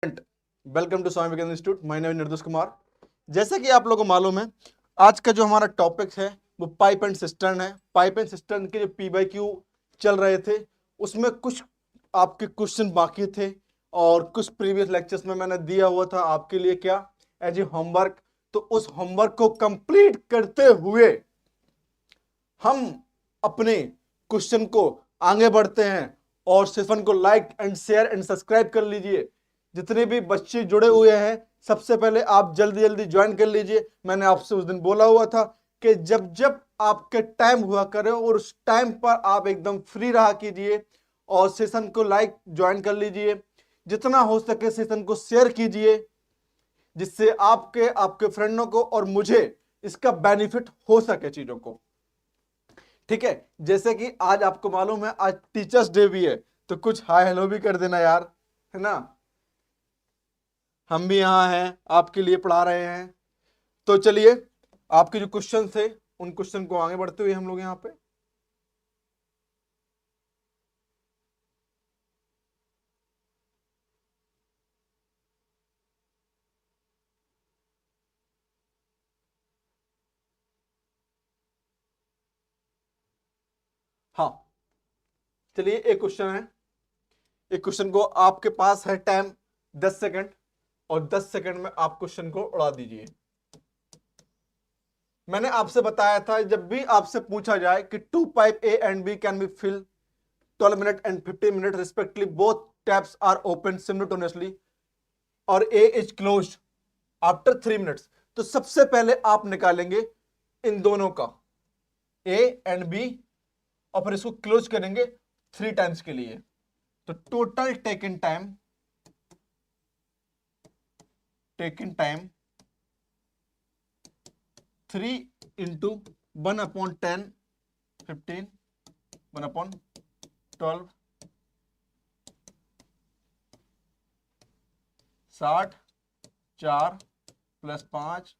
Welcome to Swami Vivekananda institute. My name Nirdosh Kumar. जैसे कि आप लोगों को मालूम है, आज का जो हमारा टॉपिक है वो पाइप एंड सिस्टर्न है। पाइप एंड सिस्टर्न के जो पी/क्यू चल रहे थे उसमें कुछ आपके क्वेश्चन बाकी थे और कुछ प्रीवियस लेक्चर्स में मैंने दिया हुआ था आपके लिए क्या एज ए होमवर्क। तो उस होमवर्क को कंप्लीट करते हुए हम अपने क्वेश्चन को आगे बढ़ते हैं और सेशन को like and share and subscribe कर लीजिए। जितने भी बच्चे जुड़े हुए हैं सबसे पहले आप जल्दी जल्दी ज्वाइन कर लीजिए। मैंने आपसे उस दिन बोला हुआ था कि जब जब आपके टाइम हुआ करे और उस टाइम पर आप एकदम फ्री रहा कीजिए और सेशन को लाइक ज्वाइन कर लीजिए। जितना हो सके सेशन को शेयर कीजिए जिससे आपके आपके फ्रेंडों को और मुझे इसका बेनिफिट हो सके चीजों को। ठीक है, जैसे कि आज आपको मालूम है आज टीचर्स डे भी है, तो कुछ हाय हेलो भी कर देना यार, है ना। हम भी यहाँ हैं, आपके लिए पढ़ा रहे हैं। तो चलिए आपके जो क्वेश्चन थे उन क्वेश्चन को आगे बढ़ते हुए हम लोग यहाँ पे हाँ चलिए एक क्वेश्चन है। एक क्वेश्चन को आपके पास है टाइम 10 सेकंड और 10 सेकंड में आप क्वेश्चन को उड़ा दीजिए। मैंने आपसे बताया था जब भी आपसे पूछा जाए कि two pipe A and B can be fill 12 minute and 15 minute respectively, both taps are open simultaneously और A is closed after 3 minutes. तो सबसे पहले आप निकालेंगे इन दोनों का ए एंड बी और फिर इसको क्लोज करेंगे 3 टाइम्स के लिए। तो total take in time 3 into 1/10, 15, 1/12, 60, 4 + 5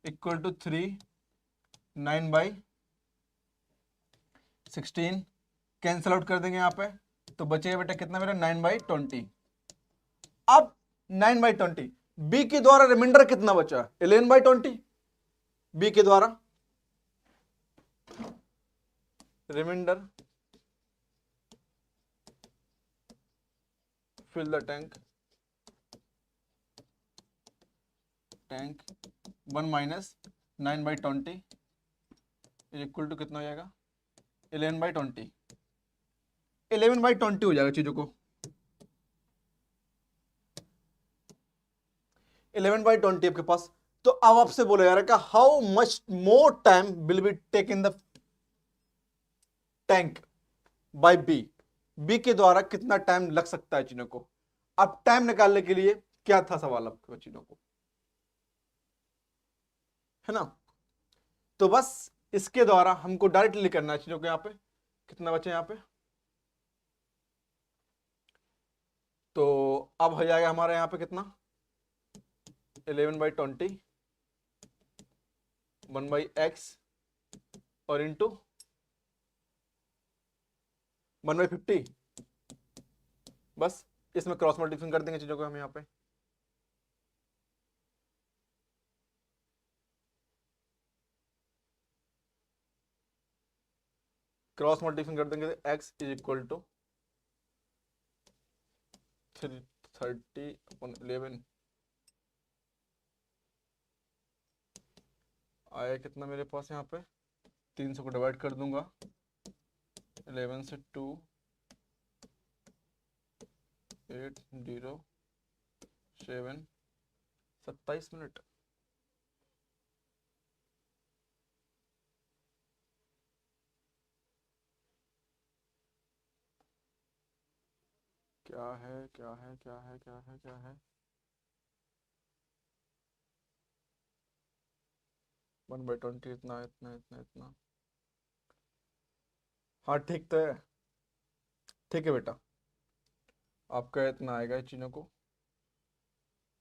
= 3, 9/16 cancel out कर देंगे यहाँ पे। तो बचेगा बेटा कितना मेरा 9/20। अब 9/20 बी के द्वारा रिमाइंडर कितना बचा 11/20। बी के द्वारा reminder fill the tank 1 minus 9/20 is equal to कितना हो जाएगा 11/20। 11/20 हो जाएगा चीजों को 11/20 आपके पास। तो अब आपसे बोला जा रहा है how much more time will be take in the tank by B. B के द्वारा कितना टाइम लग सकता है चीजों को। अब टाइम निकालने के लिए क्या था सवाल आपके चीजों को, है ना। तो बस इसके द्वारा हमको डायरेक्टली करना है चीजों को। यहां पे कितना बचे यहां पे, तो अब हो जाएगा हमारे यहां पे कितना 11/20 1/x और इंटू 1/50। बस इसमें क्रॉस मल्टीप्लिकेशन कर देंगे चीजों को हम यहाँ पे। क्रॉस मल्टीप्लिकेशन कर देंगे तो x इज इक्वल टू 30/11 आया कितना मेरे पास यहाँ पे 300 को डिवाइड कर दूंगा 11 से 2 8 0 7 27 मिनट। क्या है क्या है क्या है क्या है क्या है 1/20 इतना इतना इतना इतना। हाँ ठीक तो है, ठीक है बेटा। आपका इतना आएगा इन चीज़ों को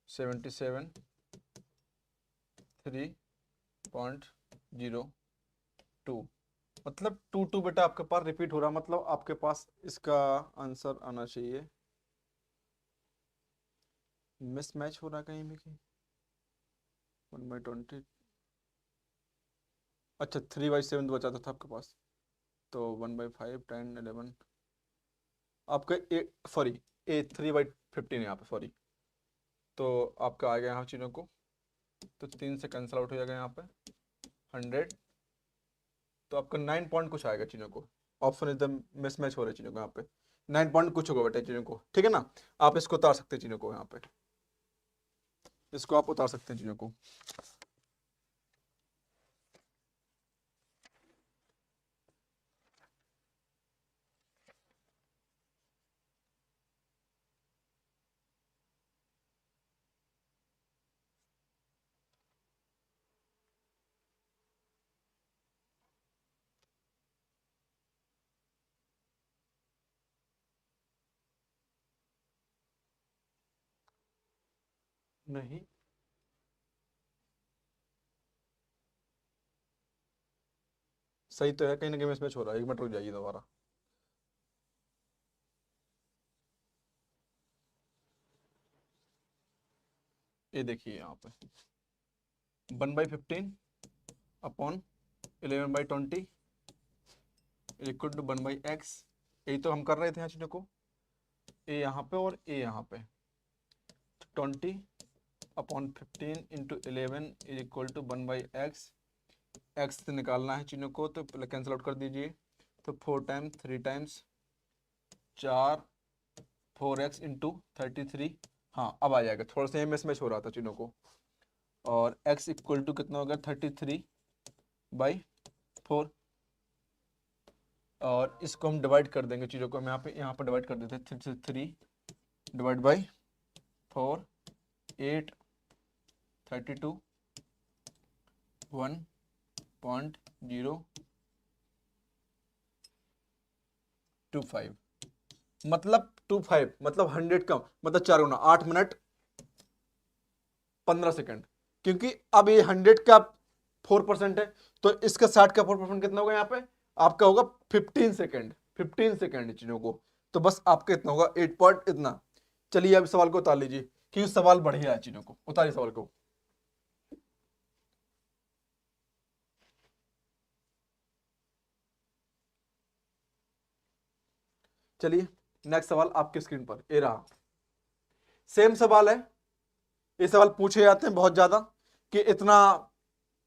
77 3.02 मतलब 2 बेटा आपके पास रिपीट हो रहा, मतलब आपके पास इसका आंसर आना चाहिए मिस मैच हो रहा है कहीं भी कहीं। 1/20, अच्छा 3/7 बचा था आपके पास, तो 1/5, 10, 11 आपका ए, सॉरी ए 3/15 यहाँ पे, सॉरी। तो आपका आ गया यहाँ चीज़ों को, तो 3 से कैंसिल आउट हो जाएगा यहाँ पे 100, तो आपका 9 पॉइंट कुछ आएगा चीज़ों को। ऑप्शन एकदम मिस मैच हो रहा है चीज़ों को यहाँ पे, 9 पॉइंट कुछ होगा बेटा चीज़ों को, ठीक है ना। आप इसको उतार सकते हैं चीज़ों को यहाँ पे, इसको आप उतार सकते हैं चीज़ों को। नहीं, सही तो है, कहीं ना कहीं मिस मैच हो रहा है, 1 मिनट रुक जाइए दोबारा। ये देखिए यहाँ पे 1/15 अपॉन 11/20 इक्वल टू 1/x, यही तो हम कर रहे थे यहाँ चीज़ों को, ए यहाँ पे और ए यहाँ पे, 20/15 into 11 is equal to 1/x, X से निकालना है चीज़ों को, तो पहले कैंसिल आउट कर दीजिए, तो 4 टाइम्स 3 टाइम्स 4, 4x इंटू 33, हाँ अब आ जाएगा, थोड़ा सा मिस मैच हो रहा था चीज़ों को। और x इक्वल टू कितना हो गया 33/4, और इसको हम डिवाइड कर देंगे चीज़ों को, हम यहाँ पे डिवाइड कर देते हैं, 3 डिवाइड बाई 4, 8, 32, 1.025, मतलब 25 मतलब 100 कम, मतलब 4 गुना 8 मिनट 15 सेकंड, क्योंकि अब ये 100 का 4% है, तो इसका 60 का 4% कितना होगा यहाँ पे, आपका होगा 15 सेकंड, 15 सेकंड चीजों को। तो बस आपका इतना होगा 8 पॉइंट इतना। चलिए अब सवाल को उतार लीजिए, क्योंकि सवाल बढ़िया है चीजों को, उतारिए सवाल को। चलिए नेक्स्ट सवाल आपके स्क्रीन पर ये रहा, सेम सवाल है, ये सवाल पूछे जाते हैं बहुत ज्यादा, कि इतना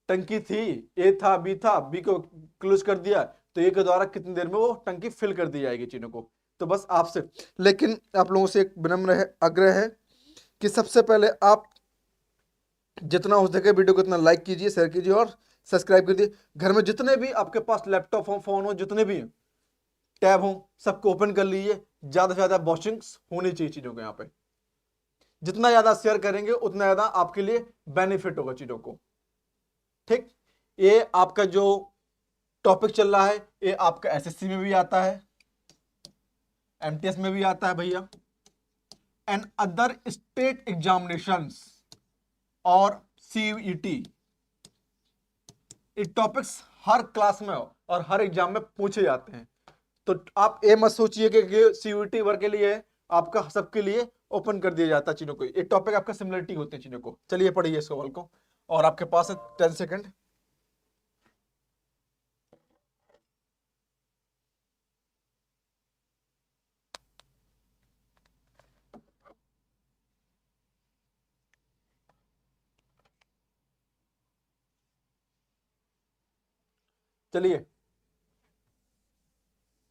टंकी थी, ए था बी को क्लोज कर दिया, तो ए के द्वारा कितनी देर में वो टंकी फिल कर दी जाएगी चीनों को। तो बस आपसे, लेकिन आप लोगों से एक विनम्र है, आग्रह है कि सबसे पहले आप जितना हो सके वीडियो को इतना लाइक कीजिए, शेयर कीजिए और सब्सक्राइब कीजिए। घर में जितने भी आपके पास लैपटॉप हो, फोन हो, जितने भी टैब हो, सबको ओपन कर लीजिए, ज्यादा से ज्यादा वॉचिंग्स होनी चाहिए चीजों को यहाँ पे। जितना ज्यादा शेयर करेंगे उतना ज्यादा आपके लिए बेनिफिट होगा चीजों को, ठीक। ये आपका जो टॉपिक चल रहा है, ये आपका एसएससी में भी आता है, एमटीएस में भी आता है भैया, एंड अदर स्टेट एग्जामिनेशंस और सीयूईटी, ये टॉपिक्स हर क्लास में और हर एग्जाम में पूछे जाते हैं। तो आप ये मत सोचिए कि सीयूईटी वर्ग के लिए आपका सबके लिए ओपन कर दिया जाता है चीजों को, ये टॉपिक आपका सिमिलरिटी होते हैं चीजों को। चलिए पढ़िए इस सवाल को, और आपके पास है 10 सेकंड। चलिए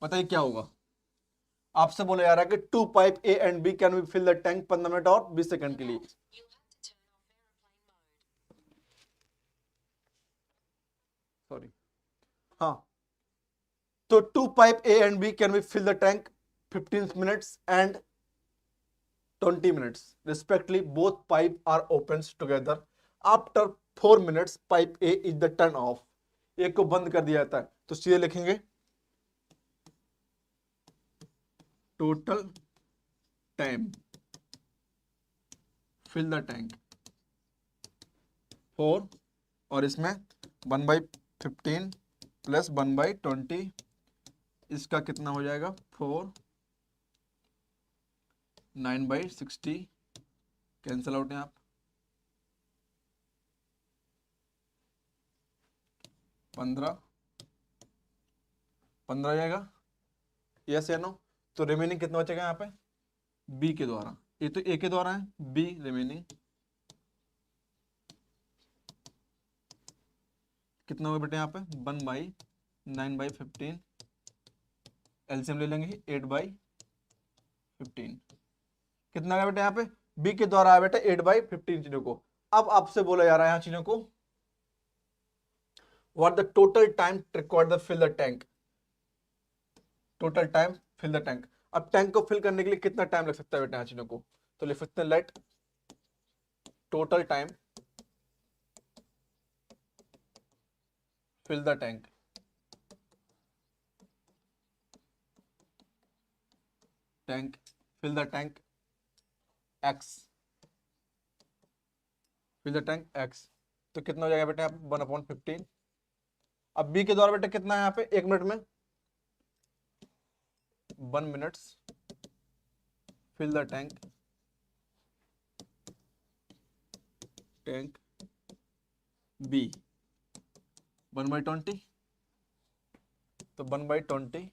बताइए क्या होगा। आपसे बोला जा रहा है कि 2 pipe A and B can be fill the tank 15 minute और 20 सेकंड के लिए। सॉरी, हाँ, तो 2 pipe A and B can be fill the tank 15 minutes and 20 minutes respectively. Both pipe are opens together. After 4 minutes pipe A is the turn off, एक को बंद कर दिया जाता है। तो सीधे लिखेंगे total time fill the tank 4, और इसमें 1/15 प्लस 1/20, इसका कितना हो जाएगा 4, 9/60 कैंसिल आउट है आप, 15 15 जाएगा, यस या नो। तो रिमेनिंग कितना बचेगा यहाँ पे, बी के द्वारा, ये तो ए के द्वारा है, बी रिमेनिंग कितना होगा बेटे यहाँ पे, 1/9/15, एलसीएम ले लेंगे 8/15, कितना आया बेटा यहाँ पे, बी के द्वारा आया बेटा 8/15 चीजों को। अब आपसे बोला जा रहा है यहाँ चीजों को, what the total time required the fill the tank, total time fill the tank. अब टैंक को फिल करने के लिए कितना टाइम लग सकता है बेटा यहाँ चीजों को, तो लिख सकते हैं let total time fill the tank, tank fill the tank X, fill the tank X, तो कितना हो जाएगा बेटा यहाँ पे 1/15। अब बी के द्वारा बेटा कितना है यहाँ पे, 1 मिनट में 1 minutes fill the tank, tank B 1/20, तो 1/20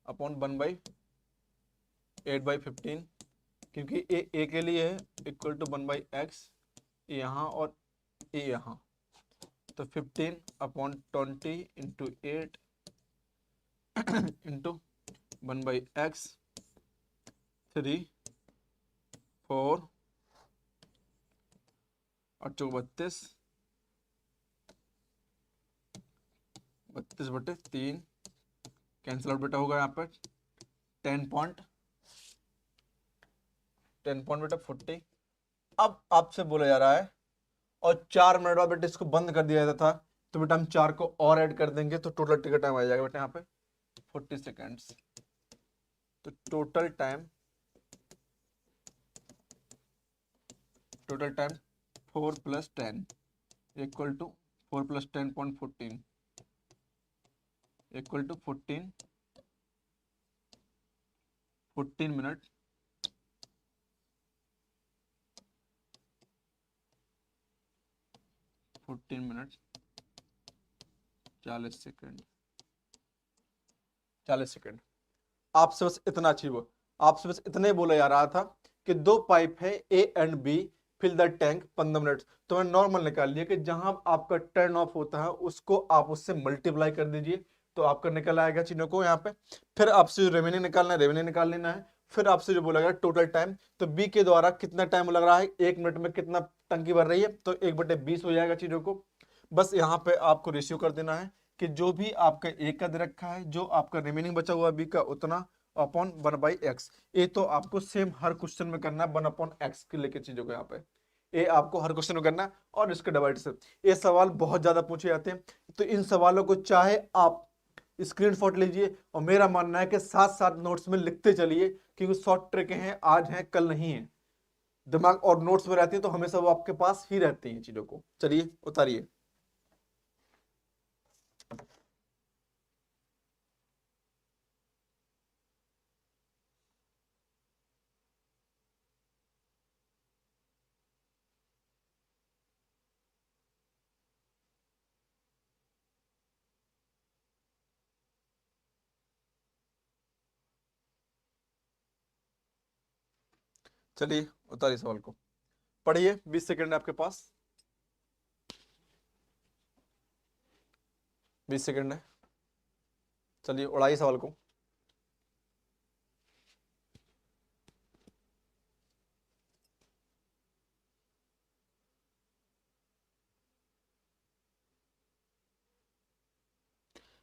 अपॉन 1/8/15, क्योंकि ए के लिए है इक्वल टू 1/x यहाँ और ए यहाँ, तो 15/20 इंटू 8 इंटू 1/x 3 4 और 32 32/3 कैंसिल आउट बेटा होगा यहाँ पर 10 पॉइंट बेटा 40। अब आपसे बोला जा रहा है और 4 मिनट बाद बेटा इसको बंद कर दिया जाता था, तो बेटा हम 4 को और ऐड कर देंगे तो टोटल टिकट टाइम आ जाएगा बेटा यहाँ पे 40 सेकेंड्स। तो total time 4 + 10 equal to 4 + 10.14 equal to 14 minute 40 second 40 second. आपसे बस इतना चाहिए, आपसे बस इतने बोला जा रहा था कि 2 पाइप है A and B, fill the tank 15 minute. तो मैं नॉर्मल निकाल लिया कि जहां आपका टर्न ऑफ होता है उसको आप उससे मल्टीप्लाई कर दीजिए, तो आपका निकल आएगा चीजों को यहाँ पे। फिर आपसे जो रेवेन्यू निकालना है रेवेन्यू निकाल लेना है। फिर आपसे जो बोला गया टोटल टाइम, तो बी के द्वारा कितना टाइम लग रहा है, 1 मिनट में कितना टंकी भर रही है, तो 1/20 हो जाएगा चीजों को। बस यहाँ पे आपको रेशियो कर देना है कि जो भी आपका ए का दे रखा है, जो आपका रिमेनिंग बचा हुआ बी का उतना अपॉन 1/x। ये तो आपको सेम हर क्वेश्चन में करना है 1/x के लेके चीजों को यहाँ पे, ये आपको हर क्वेश्चन में करना है और इसके डिवाइड से। ये सवाल बहुत ज्यादा पूछे जाते हैं, तो इन सवालों को चाहे आप स्क्रीनशॉट लीजिए और मेरा मानना है कि साथ साथ नोट्स में लिखते चलिए, क्योंकि शॉर्ट ट्रिक हैं, आज हैं कल नहीं है, दिमाग और नोट्स में रहती है तो हमेशा वो आपके पास ही रहती हैं चीजों को। चलिए उतारिए। चलिए उतारिए सवाल को, पढ़िए, 20 सेकंड है आपके पास, 20 सेकंड है। चलिए उड़ाइए सवाल को।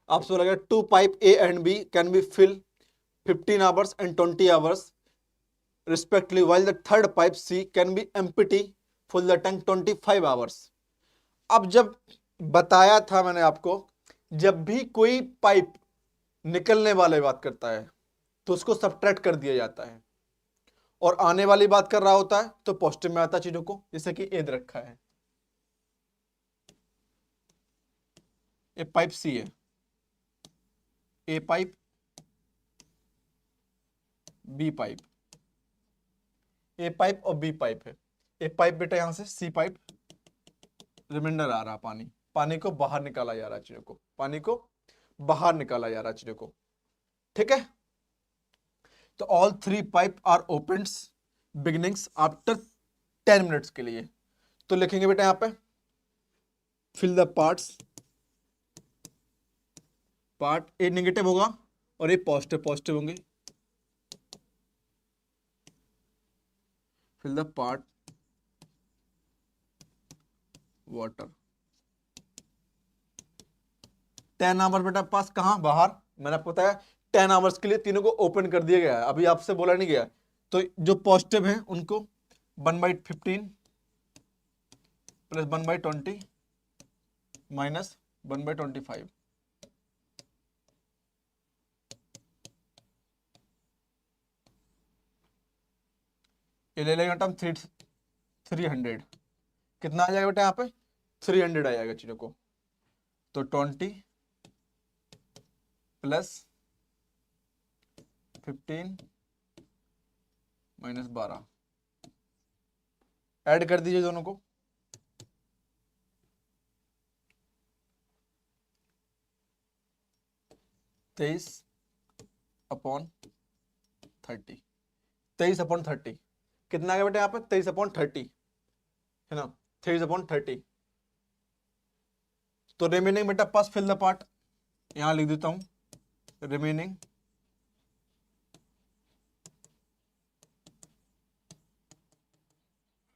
आपसे बोला गया 2 pipe A and B can be fill 15 hours and 20 hours respectively, while the third pipe C can be empty full the tank 25 hours। अब जब बताया था मैंने आपको, जब भी कोई पाइप निकलने वाले बात करता है तो उसको सब्ट्रैक्ट कर दिया जाता है, और आने वाली बात कर रहा होता है तो पॉजिटिव में आता है चीजों को, जैसे कि ए रखा है, ये पाइप सी है, ए पाइप बी पाइप, ए पाइप और बी पाइप है। एक पाइप बेटा यहां से सी पाइप, रिमाइंडर आ रहा पानी, पानी को बाहर निकाला जा रहा है चीजों को, पानी को बाहर निकाला जा रहा है चीजों को, ठीक है। तो all three pipe are opens beginnings after 10 minutes के लिए। तो लिखेंगे बेटा यहां पे fill the parts, part A negative होगा और ये पॉजिटिव पॉजिटिव होंगे। Fill the part water 10 hours बेटा पास कहां बाहर, मैंने आपको बताया 10 आवर्स के लिए तीनों को ओपन कर दिया गया है, अभी आपसे बोला नहीं गया। तो जो पॉजिटिव हैं उनको 1/15 प्लस 1/20 माइनस 1/25, ये ले लेंगे बेटा 300, कितना आ जाएगा बेटा यहाँ पे 300 आ जाएगा चीजों को। तो 20 प्लस 15 माइनस 12 ऐड कर दीजिए दोनों को, तेईस अपॉन 30, 23/30 कितना आ गया बेटा यहाँ पे 23/30 है ना, 23/30। तो रिमेनिंग बेटा पास फिल द पार्ट, यहां लिख देता हूं remaining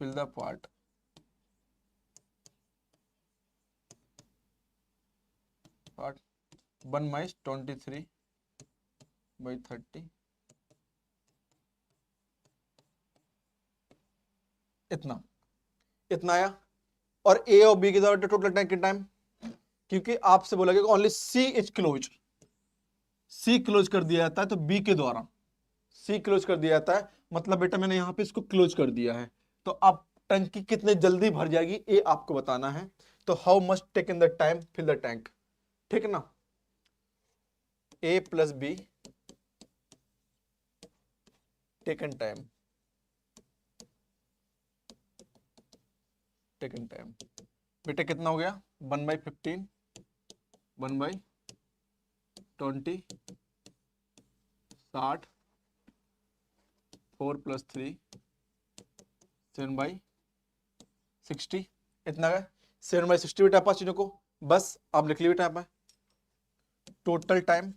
fill the part part 1/23/30 इतना इतना आया। और ए और बी के द्वारा टोटल टाइम कितना टाइम, क्योंकि आपसे बोला गया only C is close, C close कर दिया जाता है, तो बी के द्वारा सी क्लोज कर दिया जाता है, मतलब बेटा मैंने यहां पे इसको क्लोज कर दिया है। तो अब टंकी कितने जल्दी भर जाएगी ये आपको बताना है। तो how much take in the time fill the tank, ठीक है ना। A plus B taken time, taken time बेटा कितना हो गया 1/15 1/20 60 4 + 3 7/60 इतना है 7/60 बेटा पास चीजों को बस आप लिख ली बेटा आप टोटल टाइम।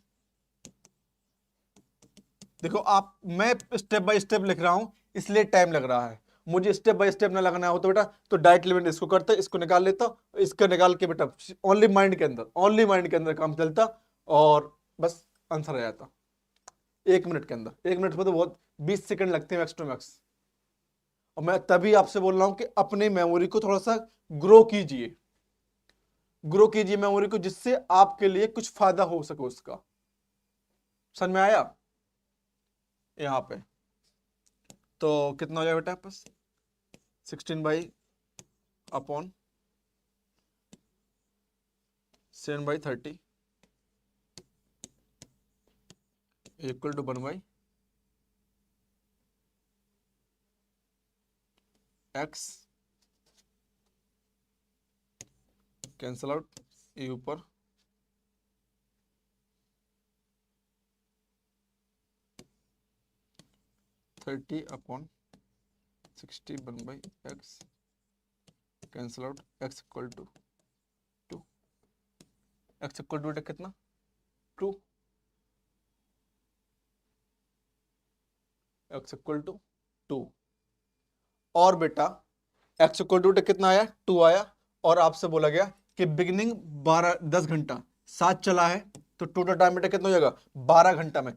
देखो आप मैं स्टेप बाय स्टेप लिख रहा हूं इसलिए टाइम लग रहा है, मुझे स्टेप बाय स्टेप ना लगना हो तो बेटा तो डायरेक्ट लिमिट इसको करते इसको निकाल लेता, इसको निकाल के बेटा ओनली माइंड के अंदर, ओनली माइंड के अंदर काम चलता और बस आंसर आ जाता 1 मिनट के अंदर। 1 मिनट में तो बहुत 20 सेकंड लगते हैं मैक्स टू मैक्स। और मैं तभी आपसे बोल रहा हूं कि अपनी मेमोरी को थोड़ा सा ग्रो कीजिए, ग्रो कीजिए मेमोरी को, जिससे आपके लिए कुछ फायदा हो सके उसका। समझ में आया यहाँ पे। तो कितना हो जाएगा बेटा बस 16/7/30 equal to 1/x cancel out ये ऊपर 30/60 1/x cancel out x equal to 2, x equal to कितना 2, x इक्वल टू 2। और बेटा x इक्वल टू कितना आया 2 आया, और आपसे बोला गया कि बिगिनिंग 10 घंटा 7 चला है, तो टोटल टाइम बेटा कितना हो जाएगा 12 घंटा में।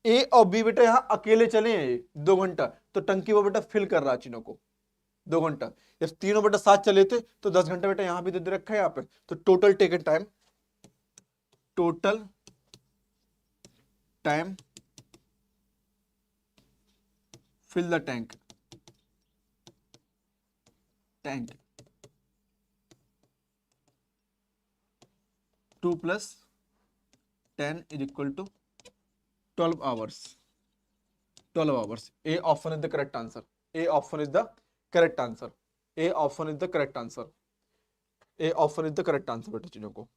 ए और बी बेटा यहाँ अकेले चले हैं 2 घंटा, तो टंकी वो बेटा फिल कर रहा है चीनों को 2 घंटा। जब तीनों बेटा साथ चले थे तो 10 घंटा बेटा यहां भी दे रखा है यहाँ पे। तो total taken time, total time fill the tank, tank 2 + 10 is equal to 12 hours, 12 hours. A option is the correct answer, A option is the correct answer. A option is the correct answer, A option is the correct answer बेटा चीजों को।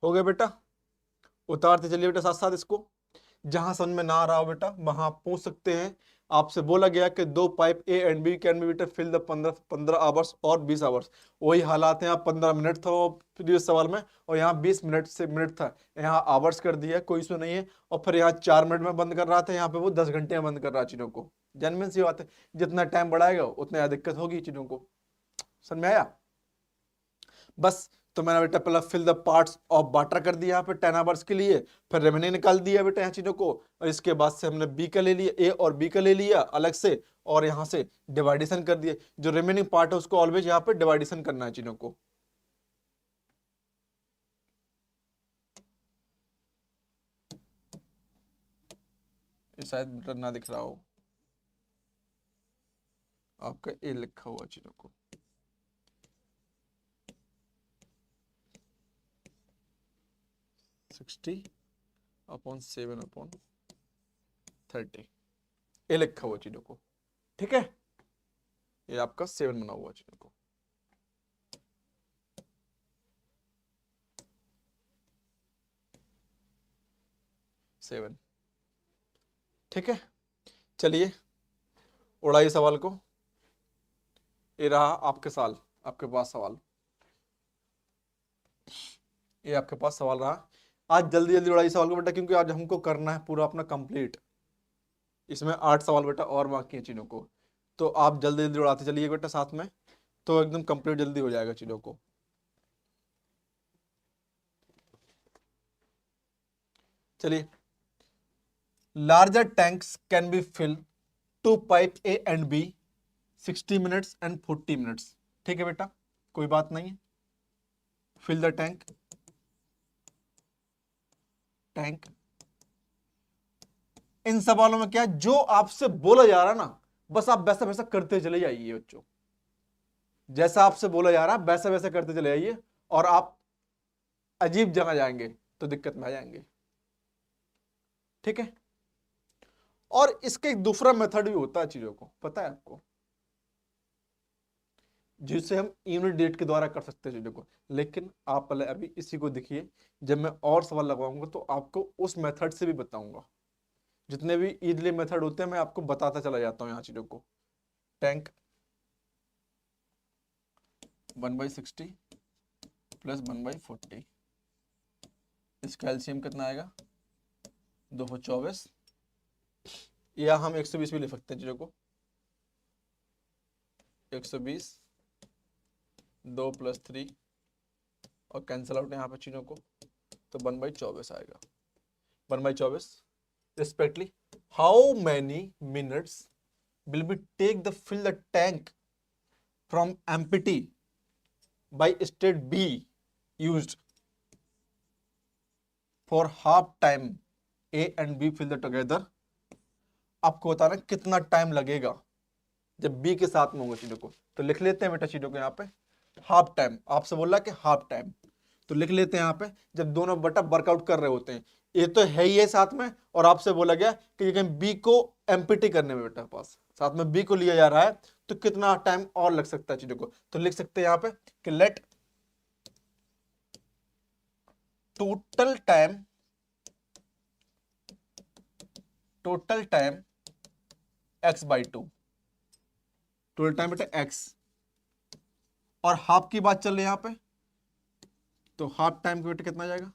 हो गया बेटा, उतारते चलिए बेटा साथ साथ इसको। जहां समझ में ना आ रहा हो बेटा वहां आप पूछ सकते हैं। आपसे बोला गया कि दो pipe A and B can be बेटा फिल द 15 आवर्स और 20 आवर्स। वही हालात है, यहाँ 15 मिनट था प्रीवियस सवाल में और यहाँ 20 मिनट से मिनट था, यहाँ आवर्स कर दिया, कोई इशू नहीं है। और फिर यहाँ 4 मिनट में बंद कर रहा था, यहाँ पे वो 10 घंटे में बंद कर रहा है चीजों को। जेन्युइन सी बात है, जितना टाइम बढ़ाएगा उतना ज्यादा दिक्कत होगी चीजों को। समझ में आया? बस तो मैंने बेटा पहला fill the parts of water कर दिया यहाँ पे 10 आवर्स के लिए, फिर रेमेनिंग निकाल दिया बेटा यहाँ चीजों को। और इसके बाद से हमने बी का ले लिया, ए और बी का ले लिया अलग से, और यहाँ से डिवाइडेशन कर दिया। जो रिमेनिंग पार्ट है उसको ऑलवेज यहाँ पे डिवाइडेशन करना है चीजों को। शायद ना दिख रहा हो आपका, ए लिखा हुआ चीजों को। सिक्सटी अपॉन 7/30 ये लिखा हुआ चीजों को, ठीक है। ये आपका 7 बना हुआ चीजों को। सेवन, ठीक है। चलिए उड़ाइए सवाल को। ये रहा आपके पास सवाल, ये आपके पास सवाल रहा। आज जल्दी जल्दी उड़ाइए सवाल को बेटा, क्योंकि आज हमको करना है पूरा अपना कंप्लीट। इसमें 8 सवाल बेटा और बाकी है चीजों को, तो आप जल्दी जल्दी उड़ाते चलिए बेटा साथ में, तो एकदम कंप्लीट जल्दी हो जाएगा चीजों को। चलिए, larger tanks can be fill two pipe A and B 60 minutes and 40 minutes. ठीक है बेटा, कोई बात नहीं है। Fill the tank, tank. इन सवालों में क्या है, जो आपसे बोला जा रहा है ना, बस आप वैसा वैसा करते चले जाइए बच्चों। जैसा आपसे बोला जा रहा है वैसा वैसा करते चले जाइए, और आप अजीब जगह जाएंगे तो दिक्कत में आ जाएंगे। ठीक है। और इसका एक दूसरा मेथड भी होता है चीजों को, पता है आपको, जिसे हम यूनिट डेट के द्वारा कर सकते हैं चीजों को। लेकिन आप पहले अभी इसी को देखिए, जब मैं और सवाल लगवाऊंगा तो आपको उस मेथड से भी बताऊंगा। जितने भी इजली मेथड होते हैं मैं आपको बताता चला जाता हूं यहाँ चीजों को। टैंक 1/60 प्लस 1/40, इसका एलसीएम कितना आएगा 224, या हम 120 भी ले सकते हैं चीजों को। 120 2 + 3 और कैंसिल आउट यहाँ पे चीजों को, तो 1/24 आएगा। 1/24 respectively how many minutes will be take the fill the tank from empty by state B used for half time A and B fill the together। आपको बताना कितना टाइम लगेगा जब B के साथ में होगा चीजों को। तो लिख लेते हैं बेटा चीजों को यहाँ पे हाफ टाइम, आपसे बोला कि हाफ टाइम, तो लिख लेते हैं यहाँ पे जब दोनों बेटा वर्कआउट कर रहे होते हैं। ये तो है ही है साथ में, और आपसे बोला गया कि ये बी को एम्प्टी करने में बेटा पास साथ में बी को लिया जा रहा है, तो कितना टाइम और लग सकता है चीजों को। तो लिख सकते हैं यहाँ पे कि late total time x/2, total time बेटा x, और हाफ की बात चल रही है यहाँ पे, तो हाफ टाइम का बेटा कितना जाएगा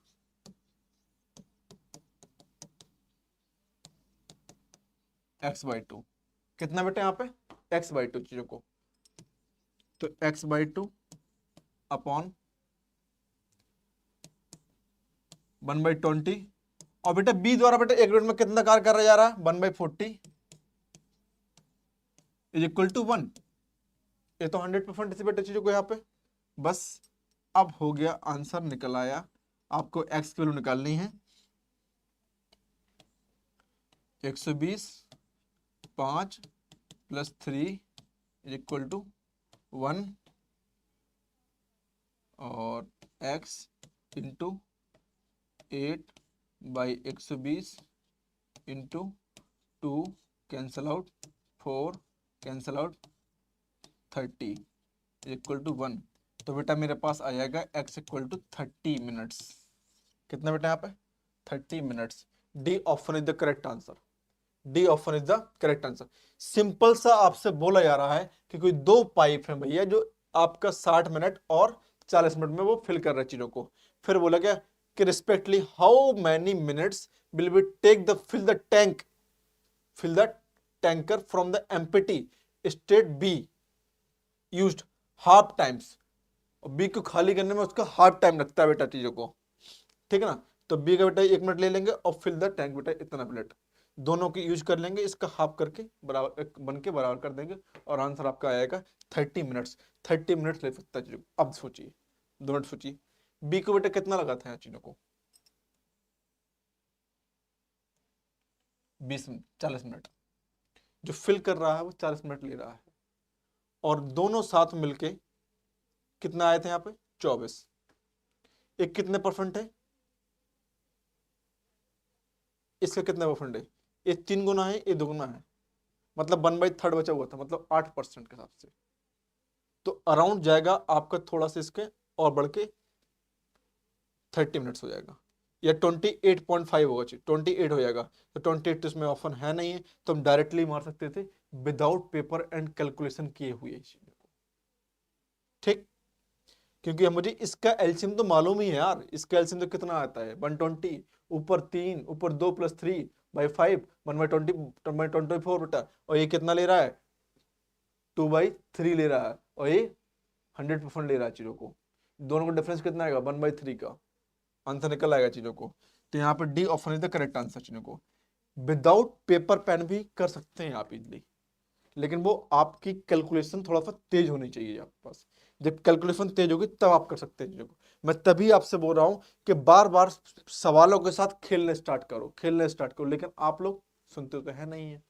x/2, कितना बेटा यहाँ पे x/2 चीजों को, तो x/2 अपॉन 1/20, और बेटा b द्वारा बेटा एक मिनट में कितना कार्य कर रहा जा रहा है 1/40 इज इक्वल टू 1। ये तो 100% इसी बेटा चीजों को यहाँ पे। बस अब हो गया, आंसर निकल आया। आपको x की वैल्यू निकालनी है 120 5 + 3 = 1 और x × 8/120 × 2 cancel out, 4 cancel out, 30 = 1। तो बेटा मेरे पास आ जाएगा x = 30 मिनट्स। कितना बेटा यहाँ पे 30 minutes. D option is the correct answer. D option is the correct answer. Simple सा आपसे बोला जा रहा है कि कोई दो पाइप है भैया जो आपका 60 मिनट और 40 मिनट में वो फिल कर रहे चीजों को। फिर बोला गया कि respectively how many minutes will be take the fill the tanker from the empty state B used half times. B को खाली करने में उसका हाफ टाइम लगता है बेटा चीजों को, ठीक है ना। तो बी का बेटा 1 मिनट ले लेंगे और फिल द टैंक बेटा इतना मिनट, दोनों की यूज कर लेंगे, इसका हाफ करके बराबर बन के बराबर कर देंगे और आंसर आपका आएगा 30 मिनट्स। 30 मिनट्स ले सकता है चीजों को। अब सोचिए 2 मिनट सोचिए, बी को बेटा कितना लगा था चीजों को 40 मिनट, जो फिल कर रहा है वो 40 मिनट ले रहा है और दोनों साथ मिलके कितना आए थे यहाँ पे 24। एक कितने परसेंट है, इसका कितना परसेंट है, ये 3 गुना है, ये 2 गुना है, मतलब 1/3 बचा हुआ था, मतलब 8% के हिसाब से। तो अराउंड जाएगा आपका थोड़ा सा इसके और बढ़ के 30 मिनट्स हो जाएगा, या 28.5 होगा, 28 हो जाएगा। तो 28 तो इसमें ऑप्शन है नहीं है, तो हम डायरेक्टली मार सकते थे विदाउट पेपर एंड कैलकुलेशन किए हुए, ठीक। क्योंकि मुझे इसका एलसीएम तो मालूम ही है यार, इसका एलसीएम तो कितना आता है 120, ऊपर 3 ऊपर 2 + 3/5 1/24 बेटा, और ये कितना ले रहा है 2/3 ले रहा है, और ये 100% ले रहा है चीजों को। दोनों का डिफरेंस कितना आएगा 1/3 का, आंसर निकल आएगा चीजों को। तो यहाँ पे D option is the correct answer चीजों को। विदाउट पेपर पेन भी कर सकते हैं आप इजली, लेकिन वो आपकी कैलकुलेशन थोड़ा सा तेज होनी चाहिए आपके पास। जब कैलकुलेशन तेज होगी तब आप कर सकते हैं चीजों को। मैं तभी आपसे बोल रहा हूं कि बार बार सवालों के साथ खेलने स्टार्ट करो, खेलने स्टार्ट करो, लेकिन आप लोग सुनते तो है नहीं है,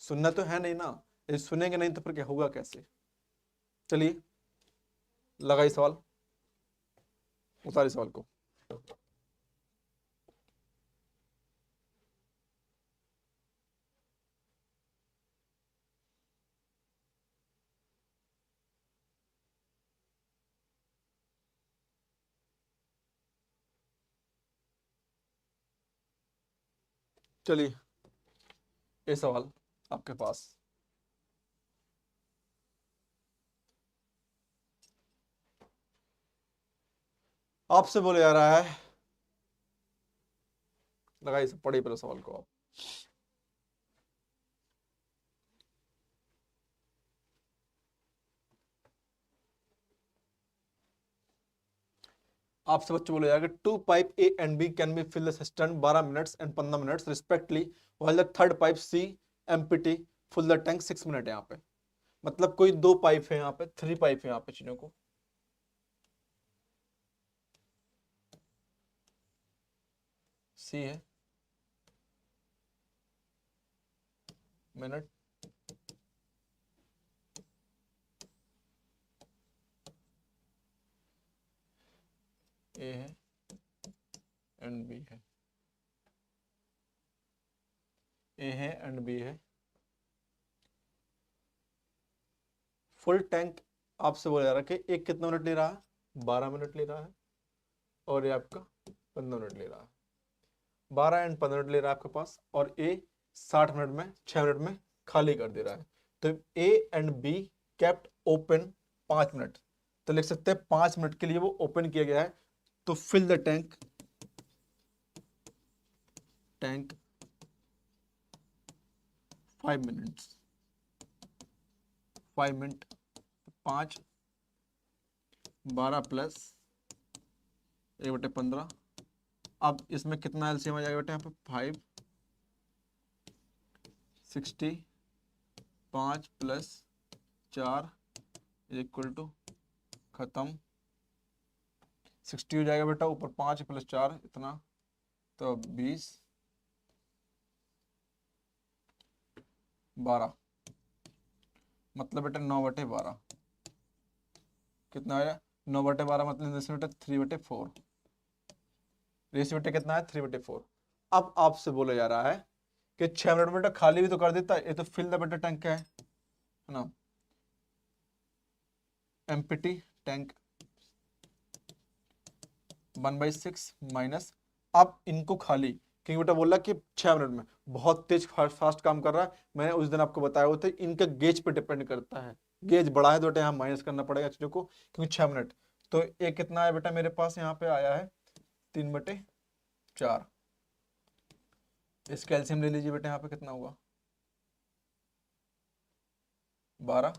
सुनना तो है नहीं ना, ये सुनेंगे नहीं तो फिर क्या होगा कैसे। चलिए लगाइए सवाल, उतारिए सवाल को। चलिए ये सवाल आपके पास, आपसे बोले जा रहा है, लगाइए, पढ़िए पहले सवाल को आप। आपसे बच्चे बोले जाएगा 2 pipe A and B can be fill the system 12 minutes and 15 minutes respectively, while the third pipe C empty full the tank 6 minute है यहाँ पे। मतलब कोई 2 पाइप है यहाँ पे, 3 पाइप है यहाँ पे चीजों को, सी है मिनट, ए है एंड बी है, ए है एंड बी है। फुल टैंक आपसे बोला जा रहा है कि एक कितना मिनट ले रहा है 12 मिनट ले रहा है, और ये आपका 15 मिनट ले रहा है, 12 एंड 15 मिनट ले रहा है आपके पास, और ए 60 मिनट में 6 मिनट में खाली कर दे रहा है। तो ए and be kept open 5 minute, तो लिख सकते हैं 5 मिनट के लिए वो ओपन किया गया है। तो fill the tank 5 minutes, 5 minute, 5 12 plus 1/15। अब इसमें कितना एलसीएम आ जाएगा बेटा यहाँ पे 5 60, 5 + 4 = खत्म 60 हो जाएगा बेटा, ऊपर 5 + 4 इतना, तो 20, 12, मतलब बेटा 9/12 कितना आया? 9/12 मतलब रेशियो बेटा 3/4। रेशियो बेटा कितना है? 3/4। अब आपसे बोला जा रहा है कि 6 मिनट में बेटा खाली भी तो कर देता है, ये तो फिल द बेटा टैंक है ना, एम्प्टी टैंक 1/6 माइनस। अब इनको खाली, क्योंकि बेटा बोला कि 6 मिनट में, बहुत तेज फास्ट काम कर रहा है। मैंने उस दिन आपको बताया हुआ था, इनका गेज पे डिपेंड करता है। गेज बड़ा है तो बेटा यहाँ माइनस करना पड़ेगा चीजों को, क्योंकि 6 मिनट। तो ये कितना है बेटा मेरे पास यहाँ पे आया है 3/4। इसका एलसीएम ले लीजिए बेटा, यहाँ पे कितना होगा? 12,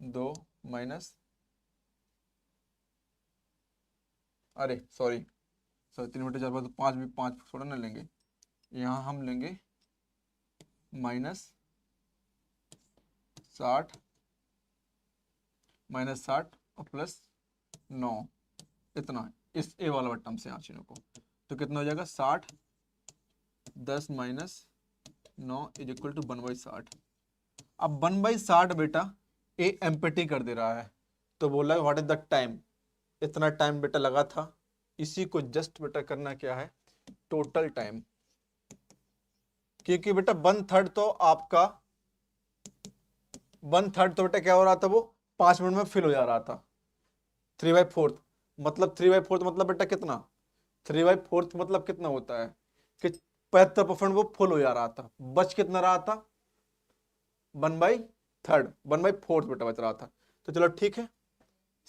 2 माइनस, अरे सॉरी 3/4 तो 5 भी, 5 थोड़ा ना लेंगे, यहाँ हम लेंगे -60 -60 और +9, इतना इस ए वाला बटन से यहाँ चीनों को, तो कितना हो जाएगा? 60 10 -9 इज इक्वल टू 1/60। अब 1/60 बेटा ए एम्प्टी कर दे रहा है, तो बोला व्हाट इज द टाइम, इतना टाइम बेटा लगा था। इसी को जस्ट बेटा करना क्या है? टोटल टाइम, क्योंकि बेटा 1/3 तो आपका 1/3 तो बेटा क्या हो रहा था? वो 5 मिनट में फिल हो जा रहा था। 3/4 मतलब 3/4 मतलब बेटा कितना? 3/4 मतलब कितना होता है कि 75% वो फुल हो जा रहा था, बच कितना रहा था? 1/3, 1/4 बेटा बच रहा था। तो चलो ठीक है,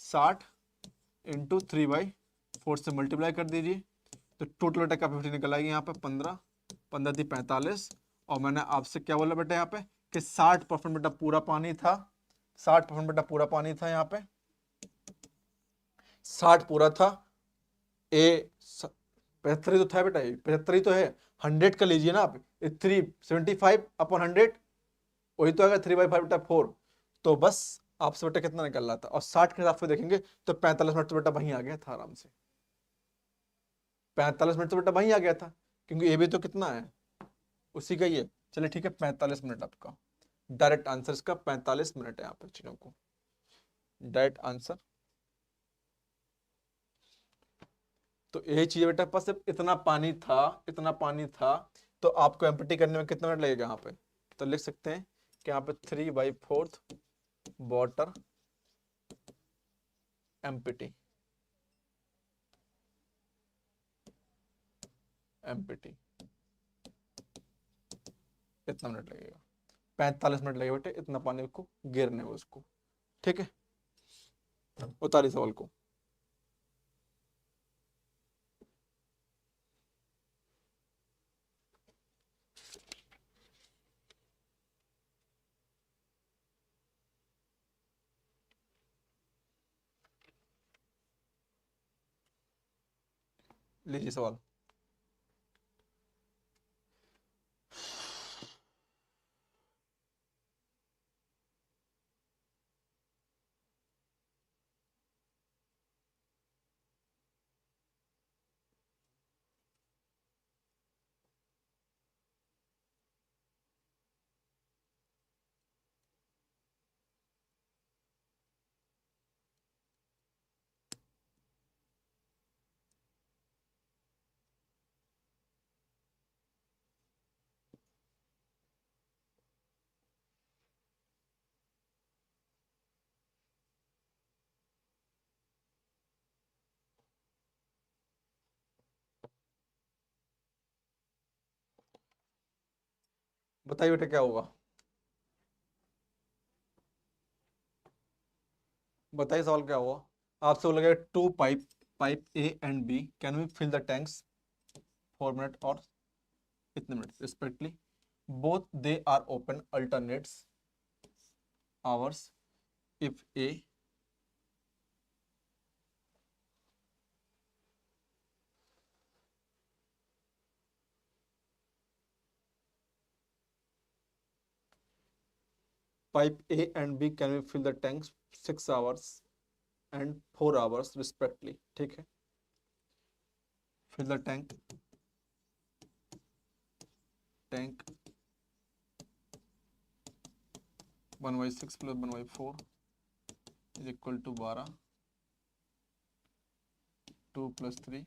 60 इंटू 3/4 से मल्टीप्लाई कर दीजिए, तो टोटल बेटा कैपेसिटी निकल आएगी यहाँ पे 15, 15 थी 45। और मैंने आपसे क्या बोला बेटा यहाँ पे कि 60% बेटा पूरा पानी था, 60% बेटा पूरा पानी था यहाँ पे, 60 पूरा था। ए 75 ही तो था बेटा, ये 75 ही तो है। 100 का लीजिए ना आप, 375/100 वही तो आएगा 3/5 बेटा 4। तो बस आपसे बेटा कितना निकल रहा था, और 60 के हिसाब से देखेंगे तो 45 मिनट तो बेटा वहीं आ गया था आराम से। 45 मिनट तो बेटा वहीं आ गया था, क्योंकि ये भी तो कितना है? उसी का ही है। चलिए ठीक है, 45 मिनट आपका डायरेक्ट आंसर, इसका 45 मिनट है यहाँ पे चीजों को डायरेक्ट आंसर। तो यही चीज बेटा पास सिर्फ इतना पानी था, इतना पानी था, तो आपको एम्प्टी करने में कितना मिनट लगेगा यहाँ पे? तो लिख सकते हैं कि यहाँ पे 3/4 वाटर एम्प्टी, एम्प्टी इतना मिनट लगेगा, 45 मिनट लगेगा बेटे इतना पानी को गिरने में उसको। ठीक है, उतारी सवाल को। लीजिए सवाल। बताइए बेटा क्या होगा, बताइए सवाल क्या हुआ। आपसे बोला गया two pipe, pipe A and B can we fill the tanks 4 minute और इतने minute respectively, both they are open alternates hours if A pipe A and B can we fill the tanks 6 hours and 4 hours respectively। ठीक है, fill the tank 1/6 plus 1/4 is equal to 12, 2 + 3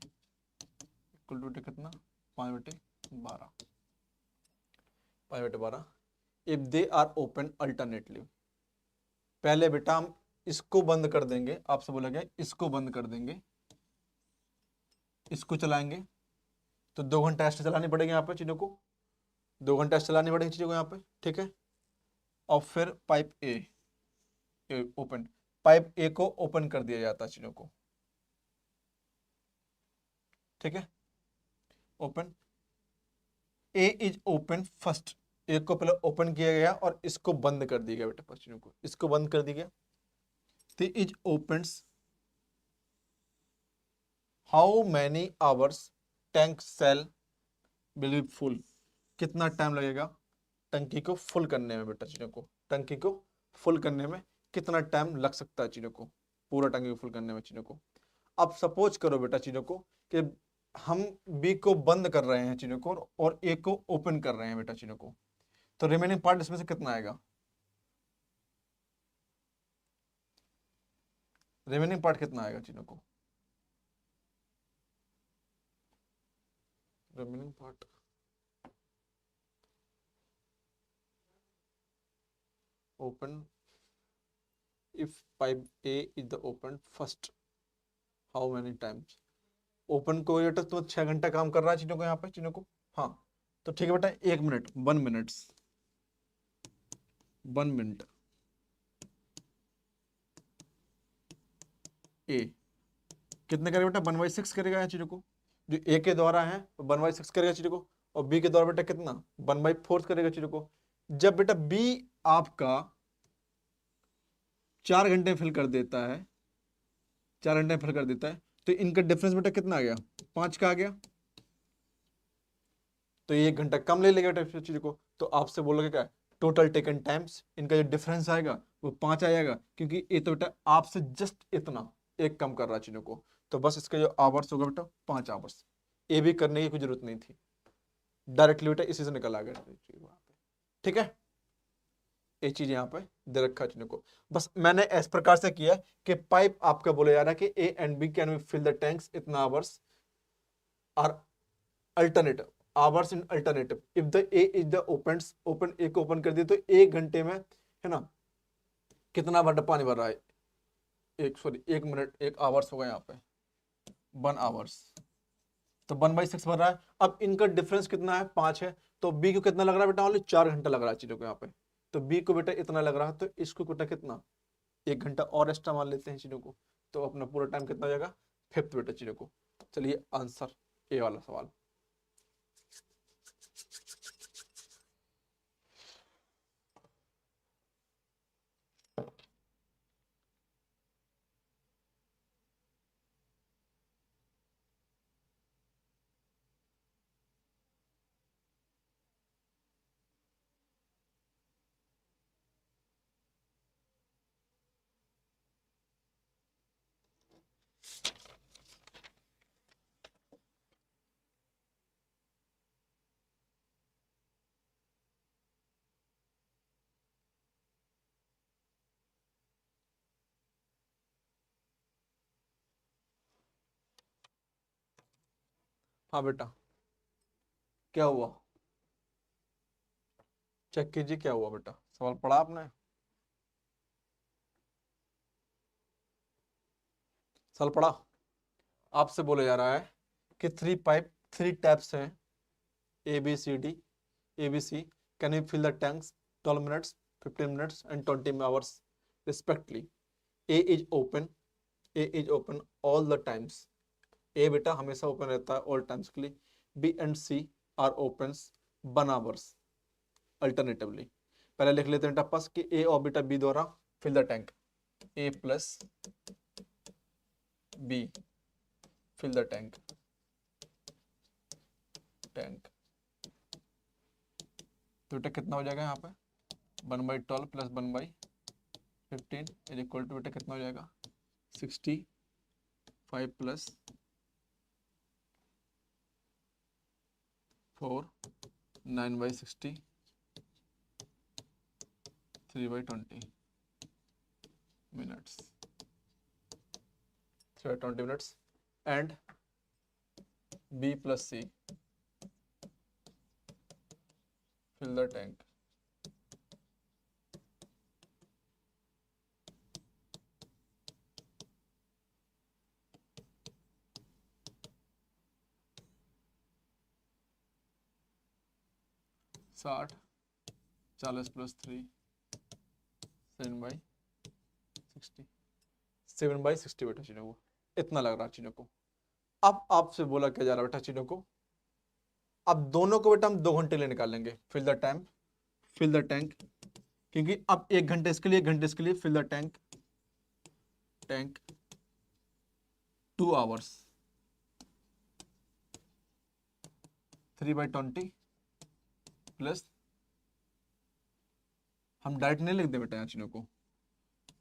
equal to कितना 5/12, 5/12 if they are open alternately. पहले बेटा हम इसको बंद कर देंगे, आपसे बोला गया इसको बंद कर देंगे, इसको चलाएंगे तो 2 घंटा टेस्ट चलानी पड़ेगी यहाँ पे चीजों को, 2 घंटा टेस्ट चलानी पड़ेगी चीजों को यहाँ पे, ठीक है। और फिर पाइप ए ओपन, पाइप ए को ओपन कर दिया जाता है चीजों को, ठीक है। Open A is open first, A को पहले ओपन किया गया और इसको बंद कर दिया गया बेटा, चीजों को इसको बंद कर दिया गया। तो is opens how many hours tank shall will be full, कितना टाइम लगेगा टंकी को फुल करने में बेटा, चीजों को टंकी को फुल करने में कितना टाइम लग सकता है चीजों को, पूरा टंकी को फुल करने में चीजों को। अब सपोज करो बेटा चीजों को कि हम बी को बंद कर रहे हैं चीजों को और ए को ओपन कर रहे हैं बेटा चीजों को, तो रिमेनिंग पार्ट इसमें से कितना आएगा, रिमेनिंग पार्ट कितना आएगा चीजों को, remaining part open if pipe A is the open first how many times, open को बेटा तो 6 घंटा काम कर रहा है चीजों को यहाँ पे चीजों को, हाँ तो ठीक है बेटा 1 मिनट 1 मिनट 1 मिनट ए कितने करेगा बेटा 1/6 करेगा यहाँ चीजों को, जो ए के द्वारा है 1/6 करेगा चीजों को, और बी के द्वारा बेटा कितना 1/4 करेगा चीजों को। जब बेटा बी आपका 4 घंटे फिल कर देता है, 4 घंटे फिल कर देता है, तो इनका डिफरेंस बेटा कितना आ गया 5 का आ गया, तो ये 1 घंटा कम ले लेगा बेटा चीज को। तो आपसे बोलोगे क्या टोटल टेकन टाइम्स, इनका जो डिफरेंस आएगा वो 5 आ जाएगा, क्योंकि ये तो बेटा आपसे जस्ट इतना एक कम कर रहा है चीजों को, तो बस इसका जो आवर्स होगा बेटा 5 आवर्स, ये भी करने की कोई जरूरत नहीं थी, डायरेक्टली बेटा इसी से निकल आ गया, ठीक है। ये चीज यहाँ पे दे रखा चीजों को, बस मैंने इस प्रकार से किया कि पाइप आपका बोला जा रहा है कि A and B can fill the tanks इतना hours are alternative, hours in alternative if the A is the open A को ओपन कर दिया तो 1 घंटे में है ना कितना वाटर पानी भर रहा है, 1 मिनट 1 आवर्स होगा यहाँ पे 1 आवर्स, तो 1/6 भर रहा है। अब इनका डिफरेंस कितना है 5 है, तो बी को कितना लग रहा है बेटा, ओनली 4 घंटा लग रहा है चीजों को यहाँ पे, तो बी को बेटा इतना लग रहा है, तो इसको बेटा कितना 1 घंटा और एक्स्ट्रा मान लेते हैं चीजों को, तो अपना पूरा टाइम कितना हो जाएगा 5th बेटा चीजों को। चलिए आंसर ए वाला सवाल। हाँ बेटा क्या हुआ, चेक कीजिए क्या हुआ बेटा, सवाल पढ़ा आपने, सवाल पढ़ा। आपसे बोले जा रहा है कि 3 टैप्स हैं A B C D, A B C, can you fill the tanks 12 minutes 15 minutes and 20 hours respectively, A is open, A is open all the times, A बेटा हमेशा ओपन रहता है ऑल टाइम्स के लिए, B and C are open 1 hours alternatively. पहले लिख लेते हैं टप्पस कि ए और बेटा बी द्वारा fill the tank, A plus B fill the tank, तो बेटा कितना हो जाएगा यहाँ पे 1/12 प्लस 1/15 इज इक्वल टू बेटा कितना हो जाएगा 65 plus 4 9/60 3/20 minutes. 3/20 minutes. And B plus C, fill the tank. साठ 40+3 7/60 7/60 बेटा चीनों को इतना लग रहा चीनों को। अब आपसे बोला क्या जा रहा बेटा चीनों को, अब दोनों को बेटा हम 2 घंटे लिए निकालेंगे। Fill the time, fill the tank, क्योंकि अब 1 घंटे इसके लिए 1 घंटे इसके लिए। Fill the tank, tank 2 hours 3/20 plus, हम डायरेक्ट नहीं लिख दे बेटा यहाँ चीनों को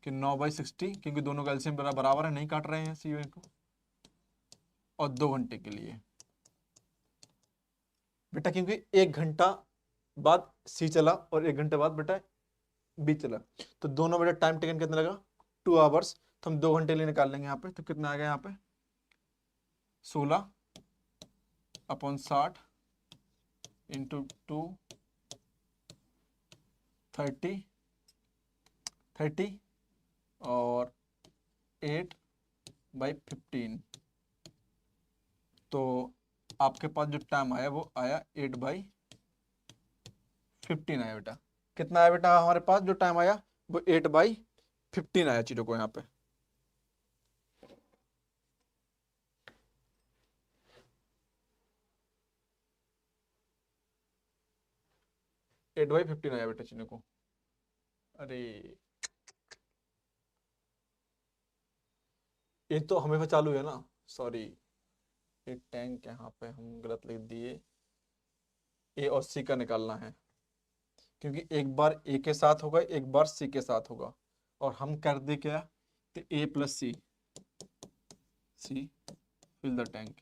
कि 9/60, क्योंकि दोनों का एलसीएम बराबर है, नहीं काट रहे हैं सी को। और 2 घंटे के लिए बेटा, क्योंकि 1 घंटा बाद सी चला और 1 घंटे बाद बेटा बी चला, तो दोनों बेटा टाइम टेकन कितना लगा 2 hours। तो हम 2 घंटे लिए निकाल लेंगे यहाँ पे, तो कितना आ गया यहाँ पे 16/60 इंटू 2 30 और 8/15। तो आपके पास जो टाइम आया वो आया 8/15 आया बेटा। कितना आया बेटा हमारे पास जो टाइम आया वो 8/15 आया चीजों को यहाँ पे। एट बाई 15 आया बेटा चीनों को। अरे ये तो हमेशा चालू है ना, सॉरी ये टैंक यहाँ पे हम गलत लिख दिए। ए और सी का निकालना है, क्योंकि एक बार ए के साथ होगा एक बार सी के साथ होगा, और हम कर दे क्या, तो A plus C, C fill the tank,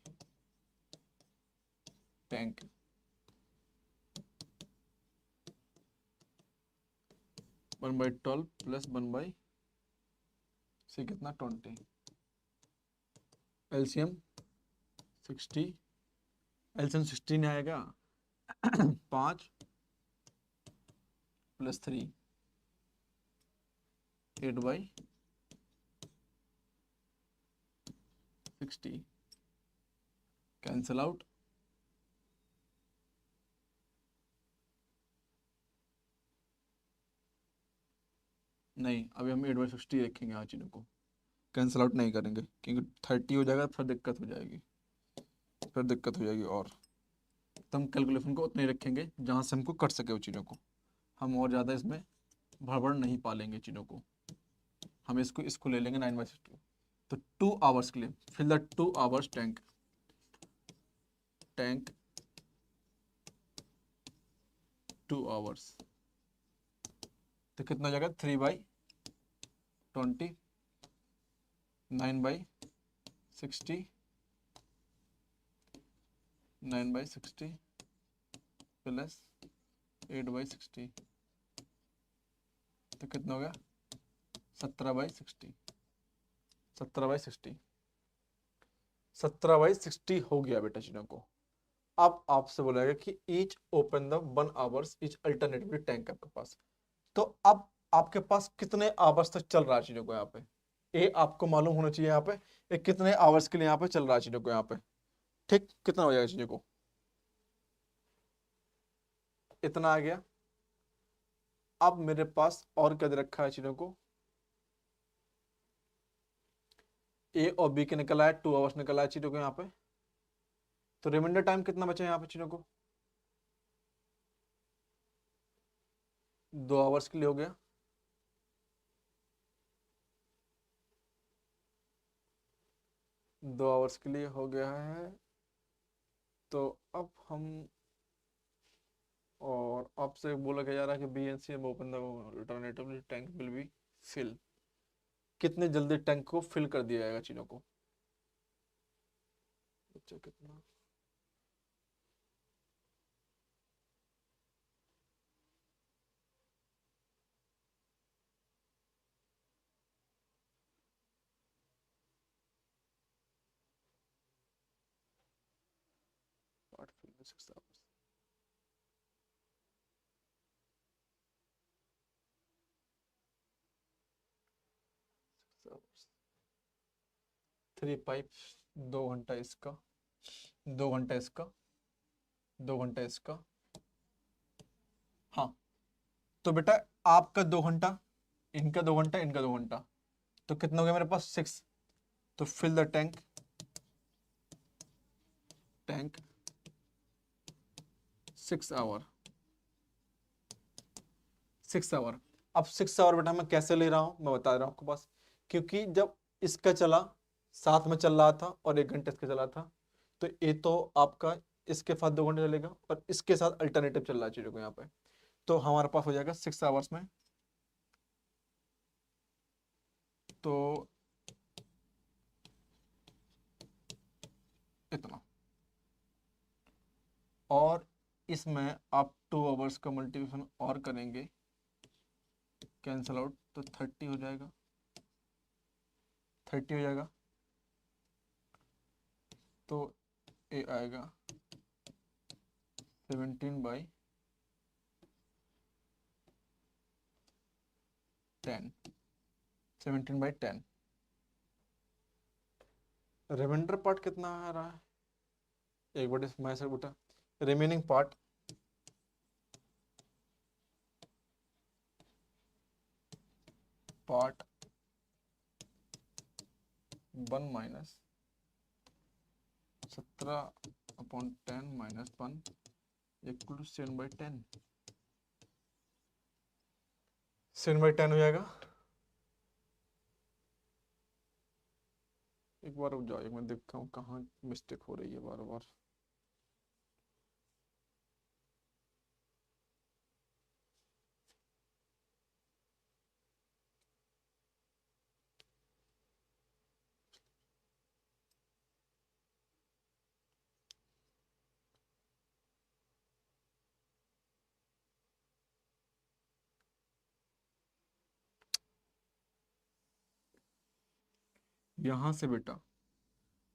tank 1/12 plus 1/सी कितना 20, एलसीएम 60, एलसीएम 16 आएगा 5 + 3 8/60 कैंसल आउट। नहीं अभी हम 8/60 रखेंगे यहाँ चीज़ों को, कैंसल आउट नहीं करेंगे, क्योंकि 30 हो जाएगा फिर दिक्कत हो जाएगी, फिर दिक्कत हो जाएगी। और तो हम कैलकुलेशन को उतने ही रखेंगे जहाँ से हमको कट सके उन चीज़ों को, हम और ज़्यादा इसमें भड़बड़ नहीं पालेंगे चीज़ों को। हम इसको ले लेंगे 9/60। तो 2 hours के लिए fill the 2 hours tank, tank 2 hours, तो कितना हो जाएगा 3/20 9/60 9/60 प्लस 8/60, तो कितना हो गया 17/60, 17/60 17/60 हो गया बेटा चीजों को। अब आपसे बोला कि each open the 1 hours each alternatively tank आपके पास। तो अब आपके पास कितने आवर्स तक चल रहा है चीजों को यहाँ पे, ए आपको मालूम होना चाहिए यहाँ पे ये कितने आवर्स के लिए यहाँ पे चल रहा है चीजों को यहाँ पे। ठीक, कितना हो जाएगा चीजों को, इतना आ गया। अब मेरे पास और क्या दे रखा है चीजों को, ए और बी के निकला है 2 hours निकला है चीजों को यहाँ पे। तो रिमाइंडर टाइम कितना बचा है यहाँ पे चीजों को, 2 hours के लिए हो गया। दो आवर्स के लिए हो गया है। तो अब हम, और आपसे बोला क्या जा रहा है कि B and C open the alternatively tank will be fill, कितने जल्दी टैंक को फिल कर दिया जाएगा चीजों को। बच्चा कितना, 6 आवर्स। थ्री पाइप, 2 घंटा इसका, 2 घंटा इसका, 2 घंटा इसका। हाँ, तो बेटा आपका 2 घंटा, इनका 2 घंटा, इनका 2 घंटा, तो कितना हो गया मेरे पास 6। तो fill the tank, tank 6 hour, 6 hour. अब 6 आवर बेटा मैं कैसे ले रहा हूं, मैं बता रहा हूं आपको पास, क्योंकि जब इसका चला साथ में चल रहा था और 1 घंटा इसका चला था, तो ये तो आपका इसके साथ 2 घंटे चलेगा और इसके साथ अल्टरनेटिव चल रहा है चीजों को यहाँ पे। तो हमारे पास हो जाएगा 6 आवर्स में, तो इतना। और इसमें आप 2 आवर्स का मल्टीप्लिकेशन और करेंगे, कैंसल आउट, तो 30 हो जाएगा, 30 हो जाएगा। तो ये आएगा 17/10, 17/10। रिमाइंडर पार्ट कितना आ रहा है, एक बटे मैं से बेटा remaining part part 1 minus 17/10 minus 1 equal to 7/10, 7/10 हो जाएगा। एक बार रुक जाओ, मैं देखता हूँ कहाँ मिस्टेक हो रही है बार बार। यहाँ से बेटा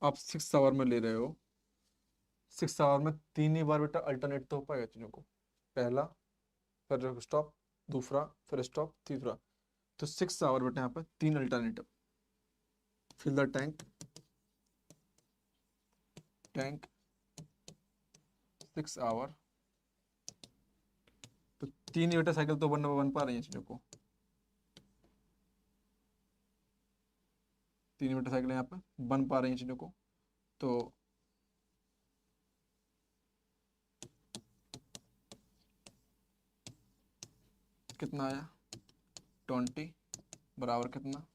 आप 6 आवर में ले रहे हो, 6 आवर में 3 ही बार बेटा अल्टरनेट तो हो पाएगा चीज़ों को, पहला फिर स्टॉप, दूसरा फिर स्टॉप, तीसरा। तो 6 आवर बेटा यहाँ पे 3 alternative. Fill the tank, tank 6 hour, तो 3 ही बेटा साइकिल तो बन पा रही है चीज़ों को, 3 बेटा साइकिल यहाँ पे बन पा रही है चीज़ों को। तो कितना आया 20 बराबर कितना,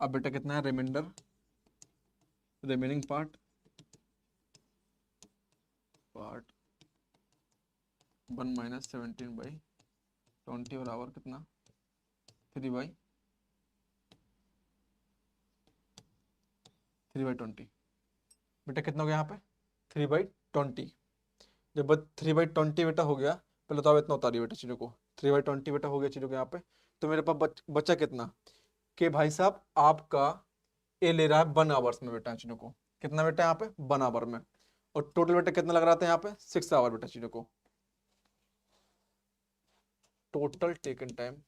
अब बेटा कितना है रिमाइंडर, रिमेनिंग पार्ट 1 माइनस 17/20 बराबर कितना 3/20। बेटा कितना हो गया यहाँ पे 3/20। जब 3/20 बेटा हो गया, पहले तो आप इतना उतारिए बेटा चीज़ों को, 3/20 बेटा हो गया चीज़ों को यहाँ पे। तो मेरे पास बचा कितना कि भाई साहब आपका ए ले रहा है 1 आवर्स में बेटा चीज़ों को, कितना बेटा यहाँ पे 1 आवर में, और टोटल बेटा कितना लग रहा था यहाँ पे 6 आवर बेटा चीज़ों को। टोटल टेकन टाइम,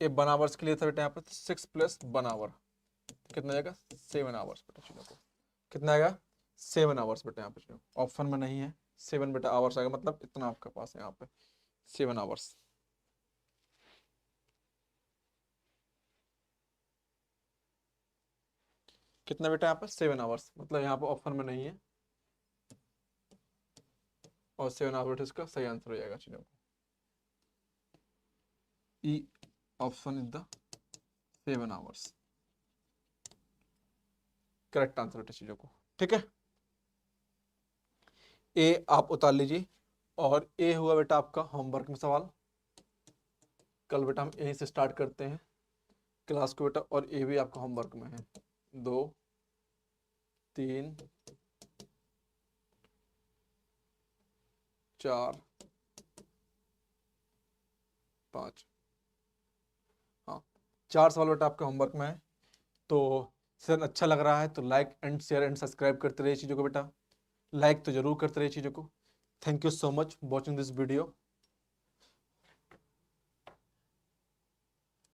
ये 1 आवर्स के लिए था बेटा यहाँ पे 6 + 1 आवर, कितना आएगा 7 आवर्स बेटा चीज़ों को, कितना आएगा 7 आवर्स बेटा यहाँ पे, ऑप्शन में नहीं है 7 बेटा आवर्स आएगा, मतलब इतना आपके पास है यहाँ पे 7 आवर्स। कितना बेटा यहाँ पे 7 आवर्स, मतलब यहाँ पे ऑप्शन में नहीं है, और 7 आवर्स इसका सही आंसर हो जाएगा चीज़ों को। E option is the 7 hours, correct answer बेटा चीज़ों को, ठीक है। ए आप उतार लीजिए, और ए हुआ बेटा आपका होमवर्क में सवाल। कल बेटा हम यहीं से स्टार्ट करते हैं क्लास को बेटा, और ए भी आपका होमवर्क में है। 2 3 4 5, हाँ 4 सवाल बेटा आपके होमवर्क में है। तो सर अच्छा लग रहा है तो like and share and subscribe करते रहिए चीज़ों को बेटा, लाइक तो जरूर करते रहिए चीज़ों को। Thank you so much watching this video.